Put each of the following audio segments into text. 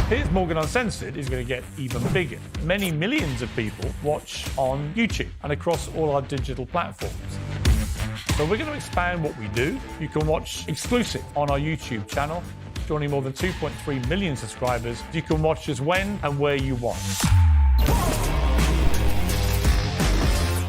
Piers Morgan Uncensored is going to get even bigger. Many millions of people watch on YouTube and across all our digital platforms. So we're going to expand what we do. You can watch exclusive on our YouTube channel. Joining more than 2.3 million subscribers, you can watch us when and where you want.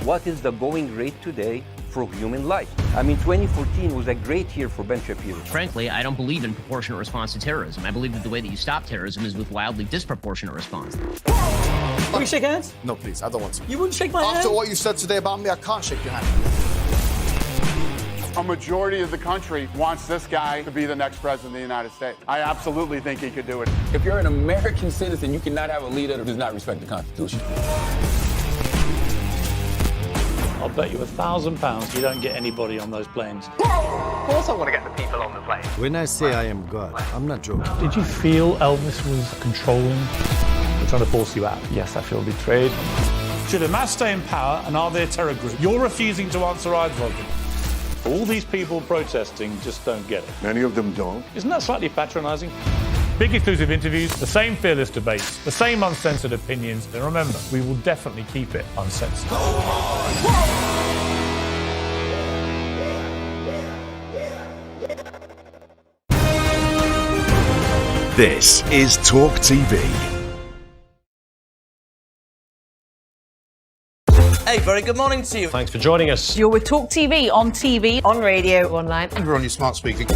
What is the going rate today for human life? I mean, 2014 was a great year for Ben Shapiro. Frankly, I don't believe in proportionate response to terrorism. I believe that the way that you stop terrorism is with wildly disproportionate response. Can we shake hands? No, please, I don't want to. You wouldn't shake my hand? After what you said today about me, I can't shake your hand. A majority of the country wants this guy to be the next president of the United States. I absolutely think he could do it. If you're an American citizen, you cannot have a leader that does not respect the Constitution. I'll bet you £1,000 you don't get anybody on those planes. Of course I want to get the people on the plane. When I say I am God, I'm not joking. Did you feel Elvis was controlling? They're trying to force you out. Yes, I feel betrayed. Should Hamas stay in power and are they a terror group? You're refusing to answer either of them. All these people protesting just don't get it. Many of them don't. Isn't that slightly patronising? Big exclusive interviews, the same fearless debates, the same uncensored opinions. And remember, we will definitely keep it uncensored. This is TalkTV. Hey, very good morning to you. Thanks for joining us. You're with TalkTV, on TV, on radio, online. And we're on your smart speaker.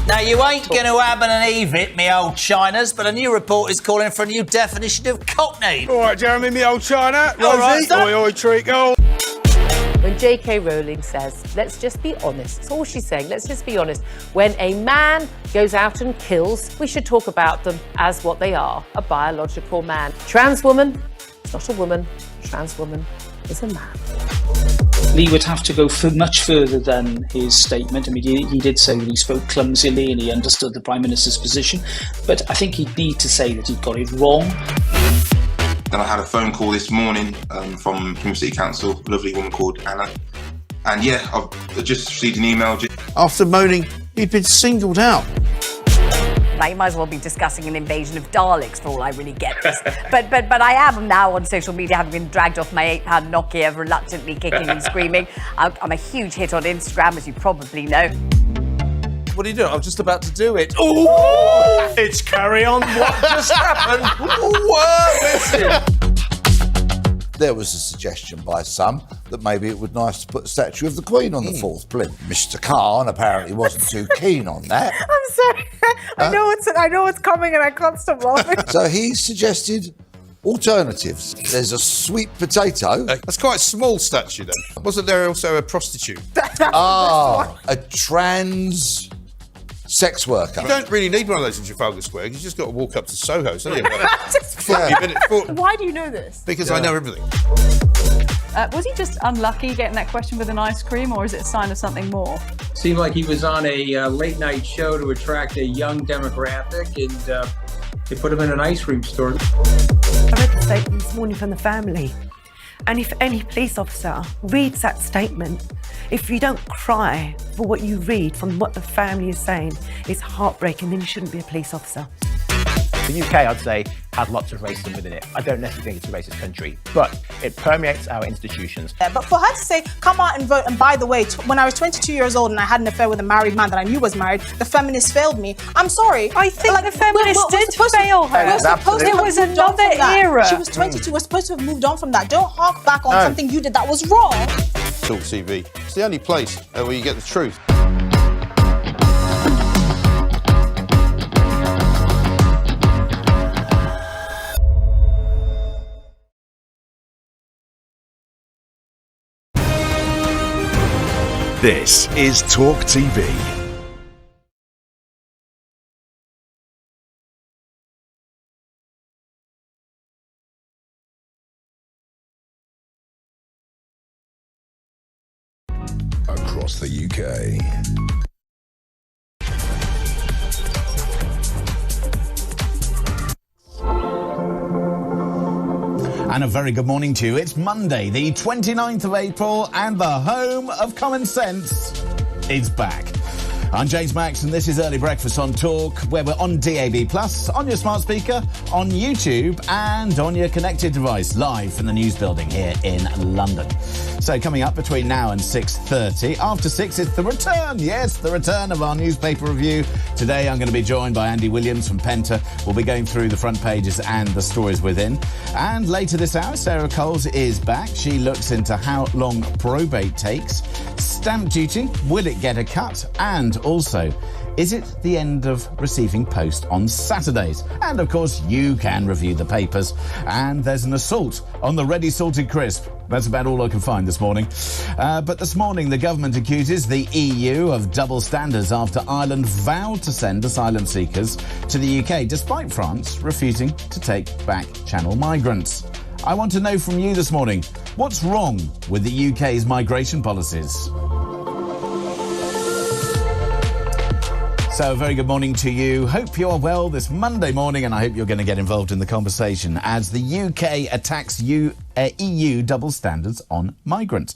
Now, you ain't going to have an Evit, me old Chinas, but a new report is calling for a new definition of cockney. All right, Jeremy, me old China. All right, Rosie, oi, treacle. When J.K. Rowling says, let's just be honest, that's all she's saying, let's just be honest. When a man goes out and kills, we should talk about them as what they are, a biological man. Trans woman, it's not a woman. Trans woman is a man. Lee would have to go much further than his statement. I mean, he did say that he spoke clumsily and he understood the Prime Minister's position, but I think he'd need to say that he'd got it wrong. Then I had a phone call this morning from City Council, a lovely woman called Anna. And yeah, I've just received an email. After moaning, he'd been singled out. Now, you might as well be discussing an invasion of Daleks for all I really get this. but I am now on social media, having been dragged off my £8 Nokia, reluctantly kicking and screaming. I'm a huge hit on Instagram, as you probably know. What are you doing? I was just about to do it. Ooh! It's Carry On. What just happened? Whoa, listen. There was a suggestion by some that maybe it would be nice to put a statue of the Queen on the fourth blimp. Mr. Khan apparently wasn't too keen on that. I'm sorry. I know it's coming and I can't stop laughing. So he suggested alternatives. There's a sweet potato. That's quite a small statue then. Wasn't there also a prostitute? A trans sex worker. You don't really need one of those in Trafalgar Square. You just got to walk up to Soho, don't you? Why do you know this? Because I know everything. Was he just unlucky getting that question with an ice cream, or is it a sign of something more? Seemed like he was on a late-night show to attract a young demographic, and they put him in an ice cream store. I read the statement this morning from the family, and if any police officer reads that statement, if you don't cry for what you read from what the family is saying, it's heartbreaking, then you shouldn't be a police officer. The UK, I'd say, has lots of racism within it. I don't necessarily think it's a racist country, but it permeates our institutions. Yeah, but for her to say, come out and vote, and by the way, when I was 22 years old and I had an affair with a married man that I knew was married, the feminists failed me. I'm sorry. I think the feminists did fail her. It was another era. She was 22. We're supposed to have moved on from that. Don't hark back on something you did that was wrong. TalkTV. It's the only place where you get the truth. This is TalkTV. Across the UK. And a very good morning to you. It's Monday, the 29th of April, and the home of common sense is back. I'm James Max, and this is Early Breakfast on Talk, where we're on DAB+, on your smart speaker, on YouTube, and on your connected device, live from the news building here in London. So coming up between now and 6:30, after 6 is the return, yes, the return of our newspaper review. Today I'm going to be joined by Andy Williams from Penta. We'll be going through the front pages and the stories within. And later this hour, Sarah Coles is back. She looks into how long probate takes, stamp duty, will it get a cut, and also, is it the end of receiving post on Saturdays? And of course, you can review the papers. And there's an assault on the ready salted crisp. That's about all I can find this morning. But this morning, the government accuses the EU of double standards after Ireland vowed to send asylum seekers to the UK, despite France refusing to take back Channel migrants. I want to know from you this morning, what's wrong with the UK's migration policies? So a very good morning to you. Hope you're well this Monday morning, and I hope you're going to get involved in the conversation as the UK attacks EU double standards on migrants.